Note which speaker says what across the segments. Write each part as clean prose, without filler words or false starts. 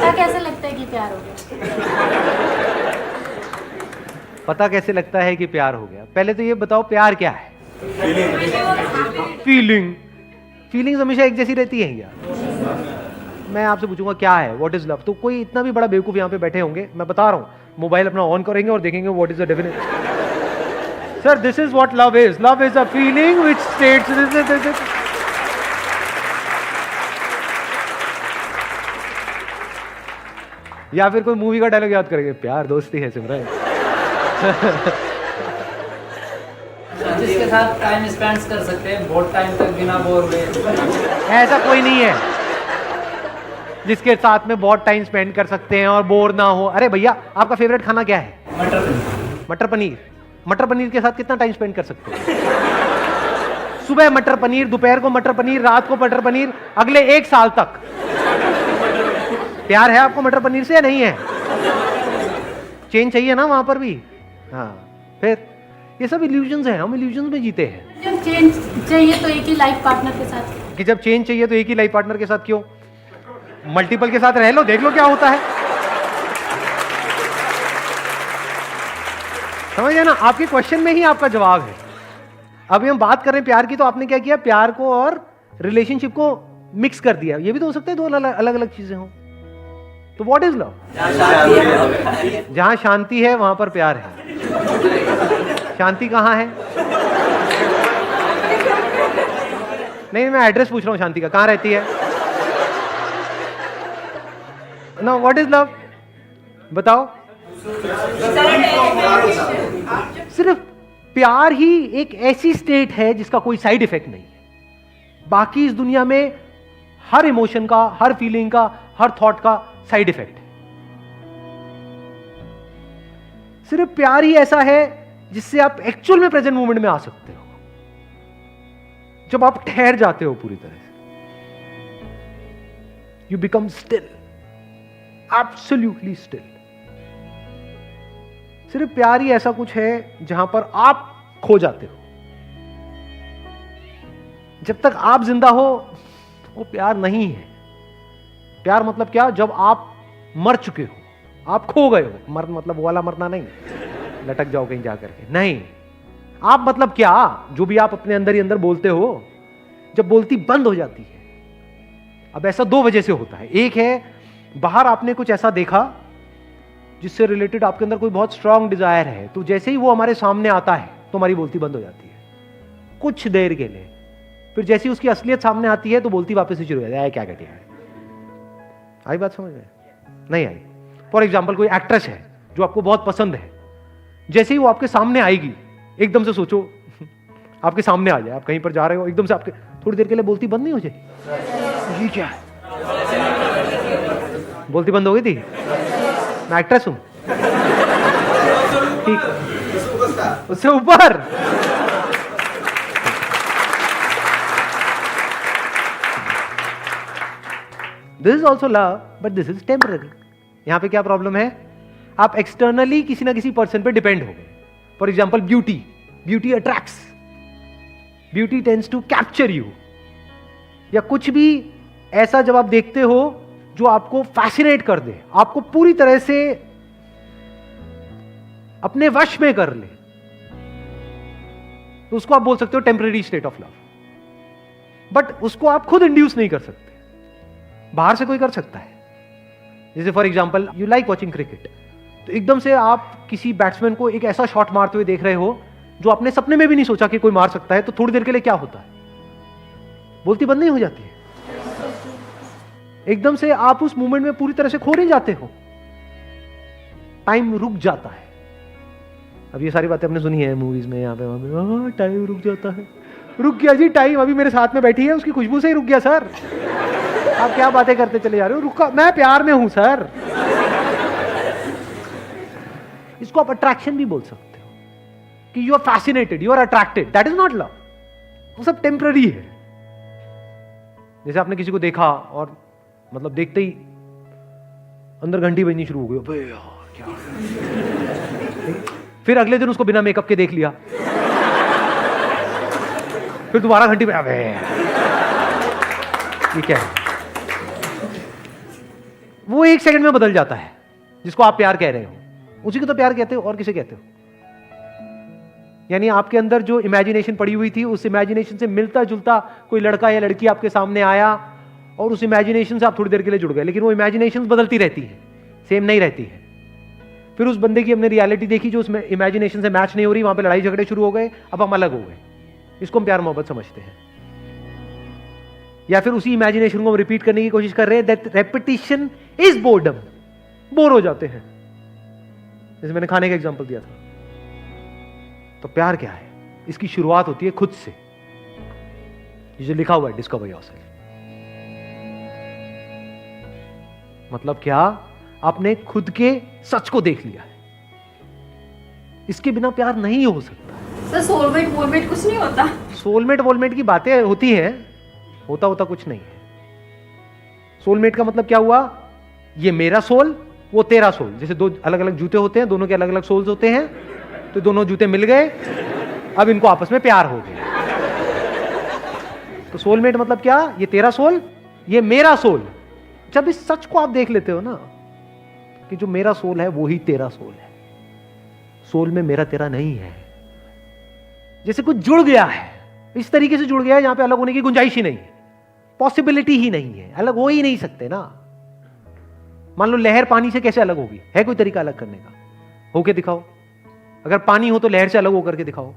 Speaker 1: पता कैसे लगता है कि प्यार हो गया?
Speaker 2: पता कैसे लगता है कि प्यार हो गया? पहले तो ये बताओ प्यार क्या है? फीलिंग। फीलिंग्स हमेशा एक जैसी रहती है यार। मैं आपसे पूछूंगा क्या है, व्हाट इज लव, तो कोई इतना भी बड़ा बेवकूफ यहाँ पे बैठे होंगे, मैं बता रहा हूँ, मोबाइल अपना ऑन करेंगे और देखेंगे what is the definition. Sir this is what love is. Love is a feeling which states. या फिर कोई मूवी का डायलॉग याद करेंगे, प्यार दोस्ती है सिमरन।
Speaker 3: जिसके साथ टाइम स्पेंड कर सकते हैं बहुत टाइम तक बिना बोर हुए।
Speaker 2: ऐसा कोई नहीं है जिसके साथ में बहुत टाइम स्पेंड कर सकते हैं और बोर ना हो। अरे भैया आपका फेवरेट खाना क्या है?
Speaker 3: मटर पनीर।
Speaker 2: मटर पनीर। मटर पनीर के साथ कितना टाइम स्पेंड कर सकते हैं? सुबह मटर पनीर, दोपहर को मटर पनीर, रात को मटर पनीर, अगले 1 साल तक। प्यार है आपको मटर पनीर से या नहीं है? चेंज चाहिए ना वहां पर भी। हाँ फिर ये सब इल्यूजन्स हैं, हम इल्यूजन्स में जीते हैं।
Speaker 1: जब चेंज चाहिए तो एक ही लाइफ पार्टनर के साथ।
Speaker 2: कि जब चेंज चाहिए तो एक ही लाइफ पार्टनर के साथ क्यों? मल्टीपल के साथ रह लो, देख लो क्या होता है। समझ गए ना? आपके क्वेश्चन में ही आपका जवाब है। अभी हम बात कर रहे हैं प्यार की, तो आपने क्या किया, प्यार को और रिलेशनशिप को मिक्स कर दिया। ये भी तो हो सकता है दो अलग अलग चीजें हो। तो व्हाट इज लव? जहां शांति है वहां पर प्यार है। शांति कहां है? नहीं, मैं एड्रेस पूछ रहा हूं शांति का, कहां रहती है? ना व्हाट इज लव बताओ। सिर्फ प्यार ही एक ऐसी स्टेट है जिसका कोई साइड इफेक्ट नहीं है। बाकी इस दुनिया में हर इमोशन का, हर फीलिंग का, हर थॉट का साइड इफेक्ट है। सिर्फ प्यार ही ऐसा है जिससे आप एक्चुअल में प्रेजेंट मोमेंट में आ सकते हो, जब आप ठहर जाते हो पूरी तरह से। You become still, absolutely still. सिर्फ प्यार ही ऐसा कुछ है जहां पर आप खो जाते हो। जब तक आप जिंदा हो वो प्यार नहीं है। प्यार मतलब क्या? जब आप मर चुके हो, आप खो गए हो। मर मतलब वो वाला मरना नहीं, लटक जाओ कहीं जाकर के, नहीं। आप मतलब क्या? जो भी आप अपने अंदर ही अंदर बोलते हो, जब बोलती बंद हो जाती है। अब ऐसा 2 वजह से होता है। एक है बाहर आपने कुछ ऐसा देखा जिससे रिलेटेड आपके अंदर कोई बहुत स्ट्रांग डिजायर है, तो जैसे ही वो हमारे सामने आता है तो हमारी बोलती बंद हो जाती है कुछ देर के लिए। फिर जैसी उसकी असलियत सामने आती है तो बोलती वापस से शुरू हो जाती है, क्या घटिया है। आई बात समझ में? नहीं आई? फॉर एग्जाम्पल कोई एक्ट्रेस है जो आपको बहुत पसंद है, जैसे ही वो आपके सामने आएगी, एकदम से सोचो आपके सामने आ जाए, आप कहीं पर जा रहे हो, एकदम से आपके थोड़ी देर के लिए बोलती बंद नहीं हो जाए? ये क्या है? बोलती बंद हो गई थी? मैं एक्ट्रेस हूं, ठीक, उससे ऊपर। This is also love but this is temporary. यहां पे क्या प्रॉब्लम है? आप एक्सटर्नली किसी ना किसी पर्सन पे डिपेंड हो गए। For example beauty, beauty attracts, beauty tends to capture you. या कुछ भी ऐसा जब आप देखते हो जो आपको फैसिनेट कर दे, आपको पूरी तरह से अपने वश में कर ले, तो उसको आप बोल सकते हो temporary state of love. But उसको आप खुद इंड्यूस नहीं कर सकते, बाहर से कोई कर सकता है। जैसे for example you like watching cricket, तो एकदम से आप किसी बैट्समैन को एक ऐसा शॉट मारते हुए देख रहे हो जो आपने सपने में भी नहीं सोचा कि कोई मार सकता है, तो थोड़ी देर के लिए क्या होता है? बोलती बंद नहीं हो जाती है? एकदम से आप उस मूवमेंट में पूरी तरह से खो नहीं जाते हो, टाइम रुक जाता है। अब ये सारी बातें हमने सुनी है मूवीज में, यहाँ पे वहां पे, टाइम रुक जाता है। रुक गया जी टाइम, अभी मेरे साथ में बैठी है, उसकी खुशबू से ही रुक गया सर। आप क्या बातें करते चले जा रहे हो? रुका, मैं प्यार में हूं सर। इसको आप अट्रैक्शन भी बोल सकते हो कि you are fascinated, you are attracted, that is not love. वो सब टेम्पररी है। जैसे आपने किसी को देखा और मतलब देखते ही अंदर घंटी बजनी शुरू हो गई, अबे यार क्या। फिर अगले दिन उसको बिना मेकअप के देख लिया, फिर दोबारा घंटी बजा, ये क्या है? वो 1 सेकंड में बदल जाता है, जिसको आप प्यार कह रहे हो उसी को तो प्यार कहते हो, और किसे कहते हो? यानी आपके अंदर जो इमेजिनेशन पड़ी हुई थी, उस इमेजिनेशन से मिलता जुलता कोई लड़का या लड़की आपके सामने आया और उस इमेजिनेशन से आप थोड़ी देर के लिए जुड़ गए, लेकिन वो इमेजिनेशन बदलती रहती है, सेम नहीं रहती है। फिर उस बंदे की हमने रियलिटी देखी जो उसमें इमेजिनेशन से मैच नहीं हो रही, वहां पे लड़ाई झगड़े शुरू हो गए, अब हम अलग हो गए। इसको हम प्यार मोहब्बत समझते हैं। या फिर उसी इमेजिनेशन को हम रिपीट करने की कोशिश कर रहे हैं, that repetition is boredom, bore हो जाते हैं। जैसे मैंने खाने का एग्जांपल दिया था। तो प्यार क्या है? इसकी शुरुआत होती है खुद से। ये जो लिखा हुआ है डिस्कवर योरसेल्फ, मतलब क्या? आपने खुद के सच को देख लिया है। इसके बिना प्यार नहीं हो सकता।
Speaker 1: सर सोलमेट वोलमेट कुछ नहीं होता?
Speaker 2: सोलमेट वोलमेट की बातें होती हैं, होता कुछ नहीं है। सोलमेट का मतलब क्या हुआ? ये मेरा सोल, वो तेरा सोल। जैसे दो अलग अलग जूते होते हैं, दोनों के अलग अलग सोल्स होते हैं, तो दोनों जूते मिल गए, अब इनको आपस में प्यार हो गया। तो सोलमेट मतलब क्या? ये तेरा सोल, ये मेरा सोल। जब इस सच को आप देख लेते हो ना कि जो मेरा सोल है वो ही तेरा सोल है, सोल में मेरा तेरा नहीं है। जैसे कुछ जुड़ गया है, इस तरीके से जुड़ गया है जहां पे अलग होने की गुंजाइश ही नहीं है, पॉसिबिलिटी ही नहीं है, अलग हो ही नहीं सकते ना। मान लो लहर पानी से कैसे अलग होगी? है कोई तरीका अलग करने का? होके दिखाओ। अगर पानी हो तो लहर से अलग होकर के दिखाओ।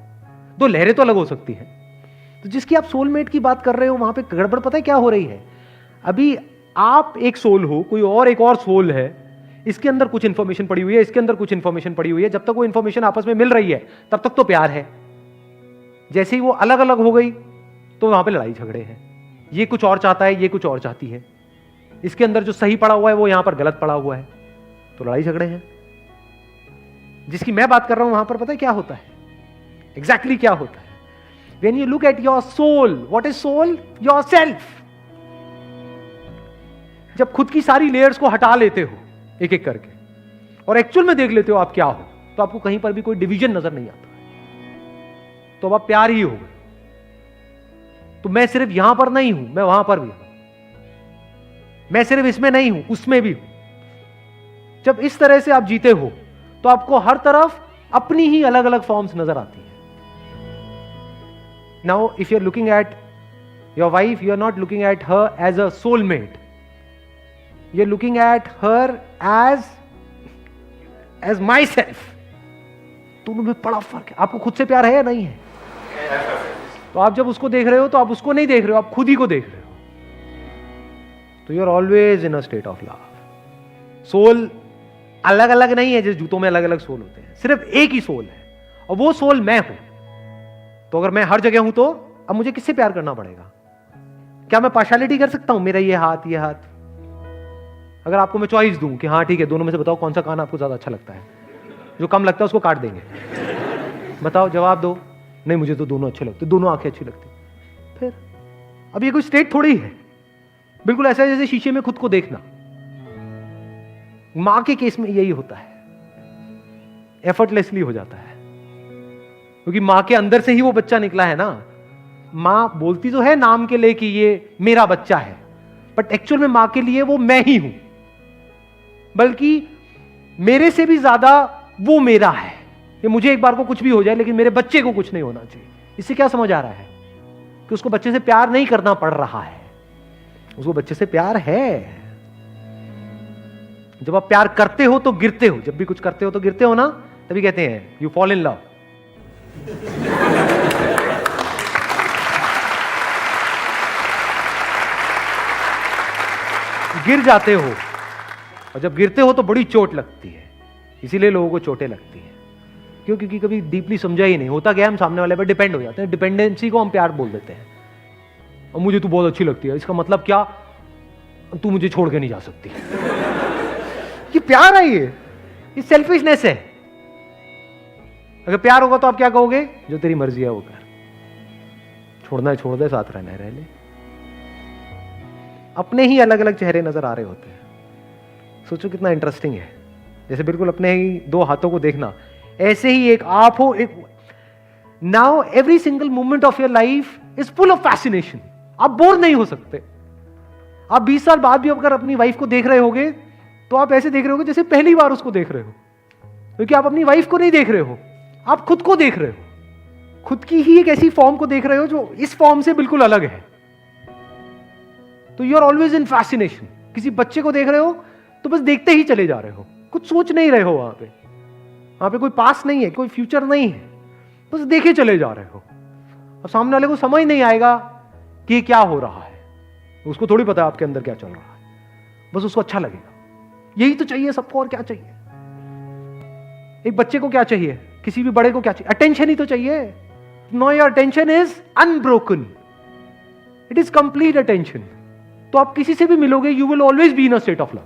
Speaker 2: दो लहरें तो अलग हो सकती हैं। तो जिसकी आप सोलमेट की बात कर रहे हो, वहां पे गड़बड़ पता है क्या हो रही है? अभी आप एक सोल हो, कोई और एक और सोल है, इसके अंदर कुछ इंफॉर्मेशन पड़ी हुई है, इसके अंदर कुछ इंफॉर्मेशन पड़ी हुई है। जब तक वो इंफॉर्मेशन आपस में मिल रही है तब तक तो प्यार है। जैसे ही वो अलग अलग हो गई तो वहां पे लड़ाई झगड़े हैं। ये कुछ और चाहता है, ये कुछ और चाहती है। इसके अंदर जो सही पड़ा हुआ है वो यहां पर गलत पड़ा हुआ है, तो लड़ाई झगड़े हैं। जिसकी मैं बात कर रहा हूं वहां पर पता है क्या होता है? एग्जैक्टली क्या होता है? When you look at your soul, what is soul? Yourself. जब खुद की सारी लेयर्स को हटा लेते हो एक एक करके और एक्चुअल में देख लेते हो आप क्या हो, तो आपको कहीं पर भी कोई डिवीजन नजर नहीं आता, तो अब आप प्यार ही हो गए। तो मैं सिर्फ यहां पर नहीं हूं, मैं वहां पर भी हूं। मैं सिर्फ इसमें नहीं हूं, उसमें भी हूं। जब इस तरह से आप जीते हो तो आपको हर तरफ अपनी ही अलग अलग फॉर्म्स नजर आती है। Now, if you're looking at your wife, you're not looking at her as a soulmate. You're looking at her as myself. दोनों में बड़ा फर्क है। आपको खुद से प्यार है या नहीं है? तो आप जब उसको देख रहे हो तो आप उसको नहीं देख रहे हो, आप खुद ही को देख रहे हो। तो you're always in a state of love. Soul अलग अलग नहीं है, जैसे जूतों में अलग अलग सोल होते हैं, सिर्फ एक ही सोल है और वो सोल मैं हूं। तो अगर मैं हर जगह हूं तो अब मुझे किससे प्यार करना पड़ेगा? क्या मैं पार्शियलिटी कर सकता हूं? मेरा ये हाथ, ये हाथ। अगर आपको मैं चॉइस दूं कि हाँ ठीक है, दोनों में से बताओ कौन सा कान आपको ज्यादा अच्छा लगता है, जो कम लगता है उसको काट देंगे। बताओ, जवाब दो। नहीं, मुझे तो दोनों अच्छे लगते, दोनों आंखें अच्छी लगती। फिर अब ये कोई स्टेट थोड़ी है, बिल्कुल ऐसा है जैसे शीशे में खुद को देखना। मां के केस में यही होता है, एफर्टलेसली हो जाता है, क्योंकि मां के अंदर से ही वो बच्चा निकला है ना। मां बोलती तो है नाम के लिए कि ये मेरा बच्चा है, बट एक्चुअल में मां के लिए वो मैं ही हूं, बल्कि मेरे से भी ज्यादा वो मेरा है। कि मुझे एक बार को कुछ भी हो जाए लेकिन मेरे बच्चे को कुछ नहीं होना चाहिए। इससे क्या समझ आ रहा है? कि उसको बच्चे से प्यार नहीं करना पड़ रहा है, उसको बच्चे से प्यार है। जब आप प्यार करते हो तो गिरते हो, जब भी कुछ करते हो तो गिरते हो ना, तभी कहते हैं यू फॉल इन लव। गिर जाते हो, और जब गिरते हो तो बड़ी चोट लगती है। इसीलिए लोगों को चोटें लगती हैं, क्यों? क्योंकि कभी डीपली समझा ही नहीं होता। क्या हम सामने वाले पर डिपेंड हो जाते हैं, डिपेंडेंसी को हम प्यार बोल देते हैं। और मुझे तू बहुत अच्छी लगती है, इसका मतलब क्या? तू मुझे छोड़ के नहीं जा सकती। ये प्यार है? ये सेल्फिशनेस है। अगर प्यार होगा तो आप क्या कहोगे? जो तेरी मर्जी है वो कर, छोड़ना है छोड़ दे, साथ रहना है रह ले। अपने ही अलग अलग चेहरे नजर आ रहे होते हैं। सोचो कितना इंटरेस्टिंग है। जैसे बिल्कुल अपने ही दो हाथों को देखना, ऐसे ही एक आप हो, एक now every single moment of your life is full of fascination. आप बोर नहीं हो सकते। आप 20 साल बाद भी अगर अपनी वाइफ को देख रहे होगे तो आप ऐसे देख रहे हो जैसे पहली बार उसको देख रहे हो, क्योंकि आप अपनी वाइफ को नहीं देख रहे हो, आप खुद को देख रहे हो, खुद की ही एक ऐसी फॉर्म को देख रहे हो जो इस फॉर्म से बिल्कुल अलग है। तो you are always in fascination. किसी बच्चे को देख रहे हो तो बस देखते ही चले जा रहे हो, कुछ सोच नहीं रहे हो, वहां पे कोई पास नहीं है, कोई फ्यूचर नहीं है, बस देखे चले जा रहे हो। अब सामने वाले को समझ नहीं आएगा कि ये क्या हो रहा है, उसको थोड़ी पता है आपके अंदर क्या चल रहा है, बस उसको अच्छा लगेगा। यही तो चाहिए सबको, और क्या चाहिए? एक बच्चे को क्या चाहिए, किसी भी बड़े को क्या चाहिए? अटेंशन ही तो चाहिए। No, your attention is unbroken, it is complete attention. तो आप किसी से भी मिलोगे, you will always be in a state of love.